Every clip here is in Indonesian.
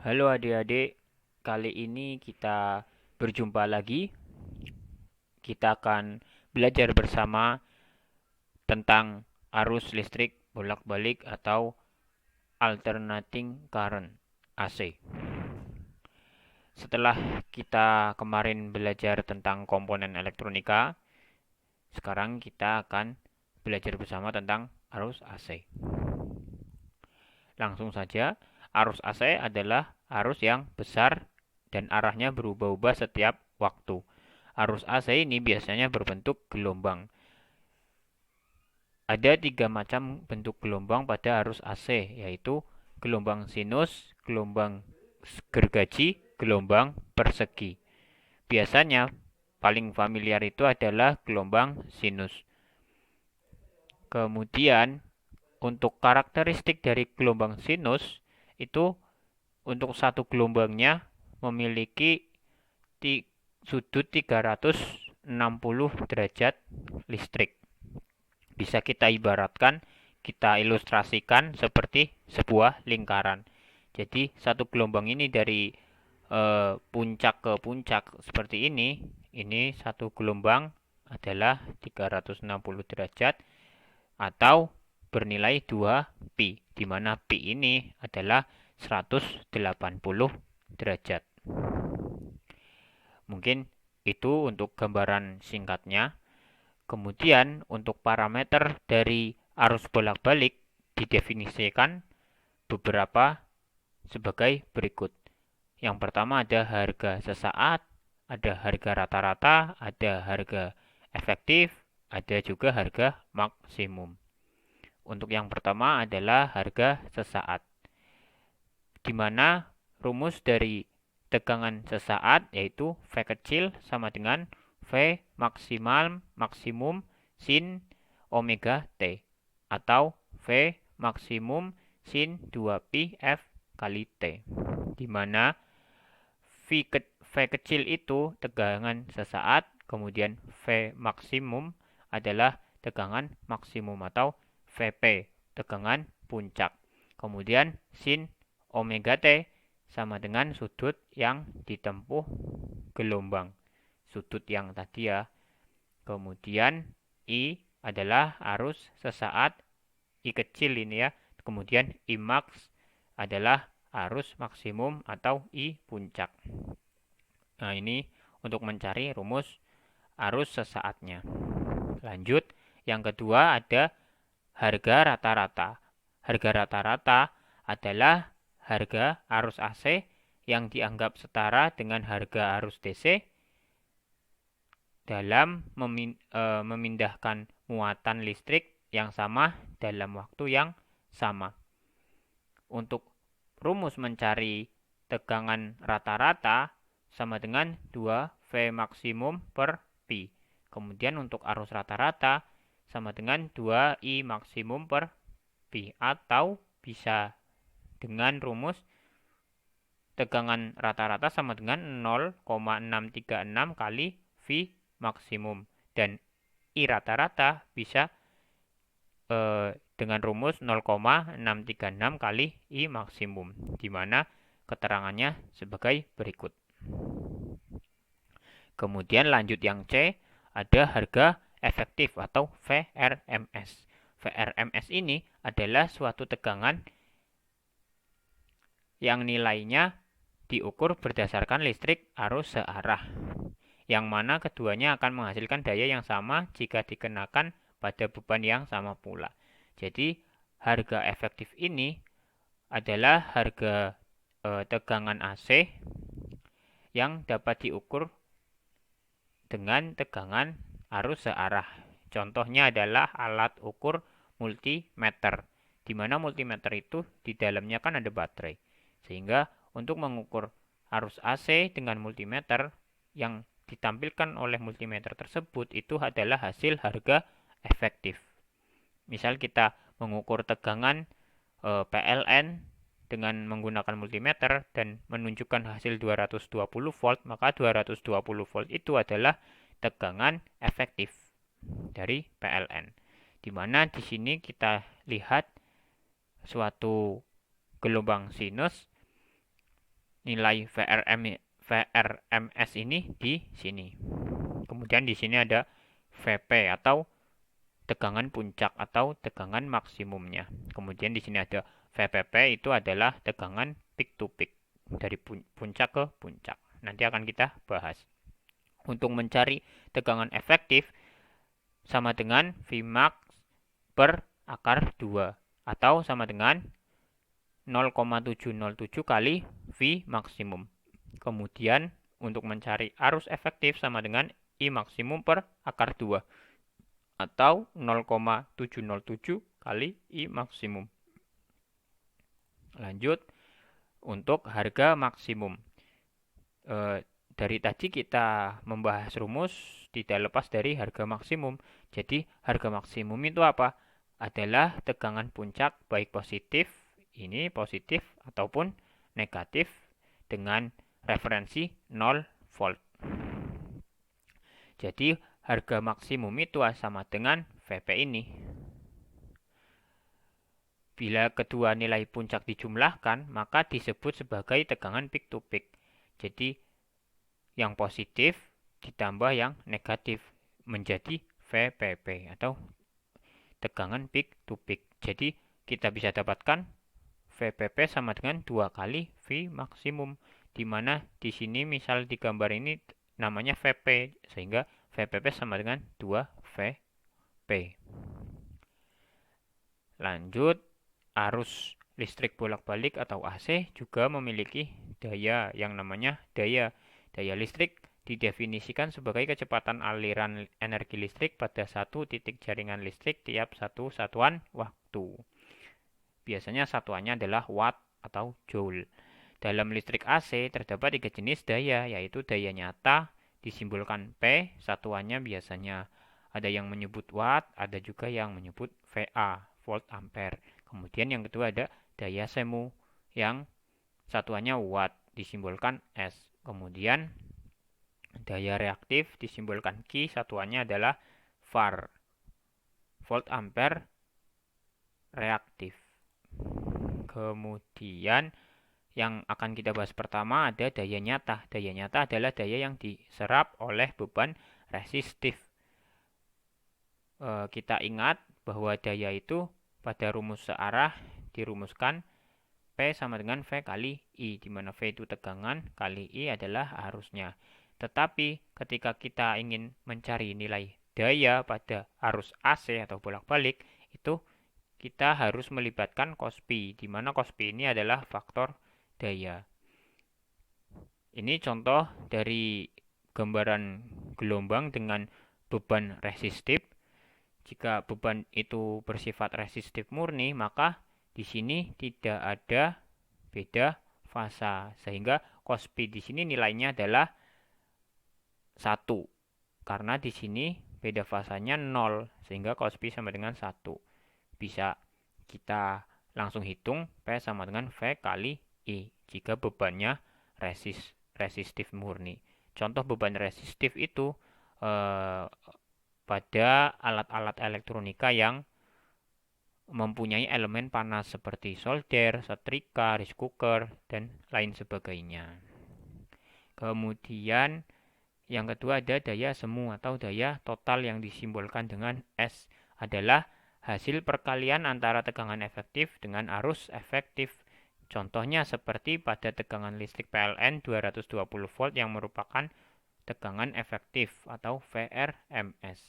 Halo adik-adik, kali ini kita berjumpa lagi. Kita akan belajar bersama tentang arus listrik bolak-balik atau alternating current AC. Setelah kita kemarin belajar tentang komponen elektronika, sekarang kita akan belajar bersama tentang arus AC. Langsung saja, arus AC adalah arus yang besar dan arahnya berubah-ubah setiap waktu. Arus AC ini biasanya berbentuk gelombang. Ada 3 macam bentuk gelombang pada arus AC, yaitu gelombang sinus, gelombang gergaji, gelombang persegi. Biasanya paling familiar itu adalah gelombang sinus. Kemudian untuk karakteristik dari gelombang sinus itu untuk satu gelombangnya memiliki sudut 360 derajat listrik. Bisa kita ibaratkan, kita ilustrasikan seperti sebuah lingkaran. Jadi satu gelombang ini dari puncak ke puncak seperti ini satu gelombang adalah 360 derajat atau bernilai 2 pi, di mana pi ini adalah 180 derajat. Mungkin itu untuk gambaran singkatnya. Kemudian untuk parameter dari arus bolak-balik didefinisikan beberapa sebagai berikut. Yang pertama ada harga sesaat, ada harga rata-rata, ada harga efektif, ada juga harga maksimum. Untuk yang pertama adalah harga sesaat, di mana rumus dari tegangan sesaat yaitu V kecil sama dengan V maksimal maksimum sin omega T atau V maksimum sin 2pi F kali T, di mana V kecil itu tegangan sesaat, kemudian V maksimum adalah tegangan maksimum atau VP, tegangan puncak. Kemudian sin omega T sama dengan sudut yang ditempuh gelombang. Sudut yang tadi ya. Kemudian I adalah arus sesaat, I kecil ini ya. Kemudian I max adalah arus maksimum atau I puncak. Nah, ini untuk mencari rumus arus sesaatnya. Lanjut, yang kedua ada harga rata-rata. Harga rata-rata adalah harga arus AC yang dianggap setara dengan harga arus DC dalam memindahkan muatan listrik yang sama dalam waktu yang sama. Untuk rumus mencari tegangan rata-rata sama dengan 2V maksimum per pi. Kemudian untuk arus rata-rata sama dengan 2I maksimum per pi, atau bisa dengan rumus tegangan rata-rata sama dengan 0,636 kali V maksimum, dan I rata-rata bisa dengan rumus 0,636 kali I maksimum, di mana keterangannya sebagai berikut. Kemudian lanjut yang C, ada harga efektif atau VRMS. VRMS ini adalah suatu tegangan yang nilainya diukur berdasarkan listrik arus searah, yang mana keduanya akan menghasilkan daya yang sama jika dikenakan pada beban yang sama pula. Jadi harga efektif ini adalah harga tegangan AC yang dapat diukur dengan tegangan arus searah. Contohnya adalah alat ukur multimeter, di mana multimeter itu di dalamnya kan ada baterai. Sehingga untuk mengukur arus AC dengan multimeter, yang ditampilkan oleh multimeter tersebut itu adalah hasil harga efektif. Misal kita mengukur tegangan PLN dengan menggunakan multimeter dan menunjukkan hasil 220 volt, maka 220 volt itu adalah tegangan efektif dari PLN. Di mana di sini kita lihat suatu gelombang sinus nilai VRMS ini di sini. Kemudian di sini ada VP atau tegangan puncak atau tegangan maksimumnya. Kemudian di sini ada VPP, itu adalah tegangan peak to peak dari puncak ke puncak. Nanti akan kita bahas. Untuk mencari tegangan efektif sama dengan Vmax per akar 2 atau sama dengan 0,707 kali V maksimum. Kemudian untuk mencari arus efektif sama dengan I maksimum per akar 2 atau 0,707 kali I maksimum. Lanjut, untuk harga maksimum. Dari tadi kita membahas rumus tidak lepas dari harga maksimum. Jadi harga maksimum itu apa? Adalah tegangan puncak baik positif, ini positif ataupun negatif dengan referensi 0 volt. Jadi harga maksimum itu sama dengan VP ini. Bila kedua nilai puncak dijumlahkan, maka disebut sebagai tegangan peak to peak. Jadi yang positif ditambah yang negatif menjadi VPP atau tegangan peak to peak. Jadi kita bisa dapatkan VPP sama dengan 2 kali V maksimum, di mana di sini misal di gambar ini namanya VP, sehingga VPP sama dengan 2 VP. Lanjut, arus listrik bolak-balik atau AC juga memiliki daya yang namanya daya. Daya listrik didefinisikan sebagai kecepatan aliran energi listrik pada satu titik jaringan listrik tiap satu satuan waktu. Biasanya satuannya adalah watt atau joule. Dalam listrik AC terdapat 3 jenis daya, yaitu daya nyata disimbolkan P, satuannya biasanya ada yang menyebut watt, ada juga yang menyebut VA, volt ampere. Kemudian yang kedua ada daya semu yang satuannya watt, disimbolkan S. Kemudian daya reaktif disimbolkan Q, satuannya adalah var, volt ampere reaktif. Kemudian yang akan kita bahas pertama ada daya nyata. Daya nyata adalah daya yang diserap oleh beban resistif. Kita ingat bahwa daya itu pada rumus searah dirumuskan P sama dengan V kali I, di mana V itu tegangan kali I adalah arusnya. Tetapi ketika kita ingin mencari nilai daya pada arus AC atau bolak-balik, itu kita harus melibatkan cos Pi, di mana cos Pi ini adalah faktor daya. Ini contoh dari gambaran gelombang dengan beban resistif. Jika beban itu bersifat resistif murni, maka di sini tidak ada beda fasa, sehingga cos Pi di sini nilainya adalah 1. Karena di sini beda fasanya 0, sehingga cos Pi sama dengan 1. Bisa kita langsung hitung P sama dengan V kali I jika bebannya resistif murni. Contoh beban resistif itu pada alat-alat elektronika yang mempunyai elemen panas seperti solder, setrika, rice cooker, dan lain sebagainya. Kemudian yang kedua ada daya semu atau daya total yang disimbolkan dengan S, adalah hasil perkalian antara tegangan efektif dengan arus efektif. Contohnya seperti pada tegangan listrik PLN 220 volt yang merupakan tegangan efektif atau VRMS.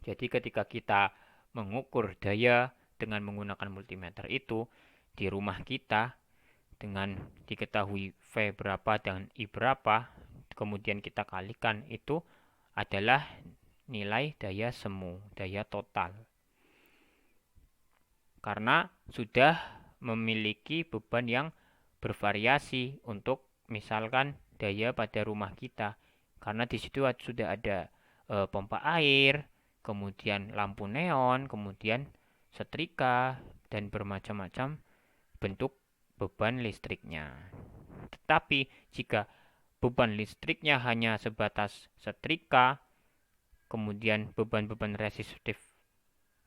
Jadi ketika kita mengukur daya dengan menggunakan multimeter itu di rumah kita dengan diketahui V berapa dan I berapa, kemudian kita kalikan, itu adalah nilai daya semu, daya total. Karena sudah memiliki beban yang bervariasi untuk misalkan daya pada rumah kita. Karena di situ sudah ada pompa air, kemudian lampu neon, kemudian setrika, dan bermacam-macam bentuk beban listriknya. Tetapi jika beban listriknya hanya sebatas setrika, kemudian beban-beban resistif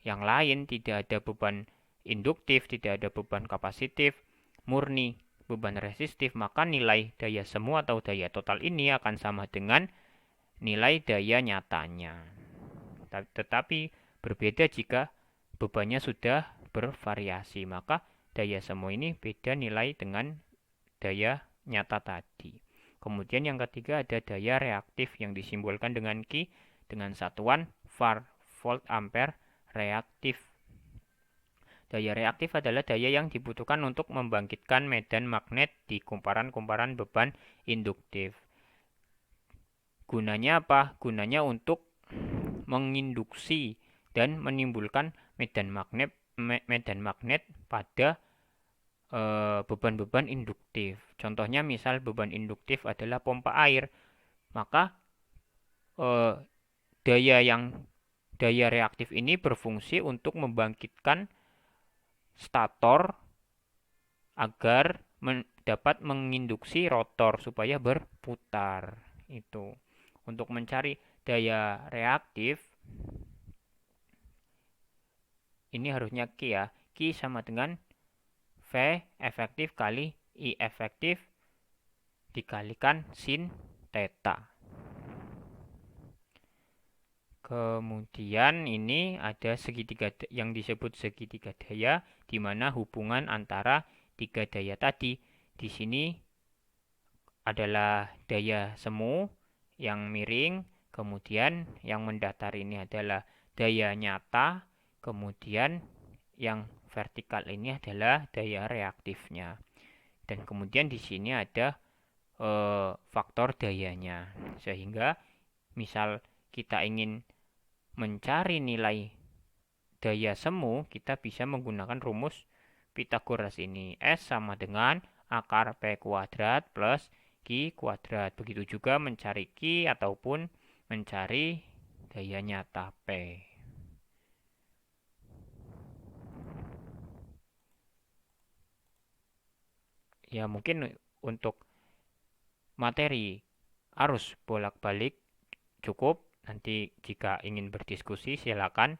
yang lain, tidak ada beban induktif, tidak ada beban kapasitif, murni beban resistif, maka nilai daya semu atau daya total ini akan sama dengan nilai daya nyatanya. Tetapi berbeda jika bebannya sudah bervariasi, maka daya semu ini beda nilai dengan daya nyata tadi. Kemudian yang ketiga ada daya reaktif yang disimbolkan dengan Q dengan satuan var volt ampere reaktif. Daya reaktif adalah daya yang dibutuhkan untuk membangkitkan medan magnet di kumparan-kumparan beban induktif. Gunanya apa? Gunanya untuk menginduksi dan menimbulkan medan magnet pada beban-beban induktif. Contohnya misal beban induktif adalah pompa air, maka daya reaktif ini berfungsi untuk membangkitkan stator agar dapat menginduksi rotor supaya berputar. Itu. Untuk mencari daya reaktif ini harusnya Q ya. Q sama dengan V efektif kali I efektif dikalikan sin theta. Kemudian ini ada segitiga yang disebut segitiga daya, di mana hubungan antara tiga daya tadi. Di sini adalah daya semu yang miring, kemudian yang mendatar ini adalah daya nyata, kemudian yang vertikal ini adalah daya reaktifnya. Dan kemudian di sini ada faktor dayanya. Sehingga misal kita ingin mencari nilai daya semu, kita bisa menggunakan rumus Pythagoras ini. S sama dengan akar P kuadrat plus Q kuadrat. Begitu juga mencari Q ataupun mencari daya nyata P. Ya mungkin untuk materi arus bolak-balik cukup. Nanti jika ingin berdiskusi silakan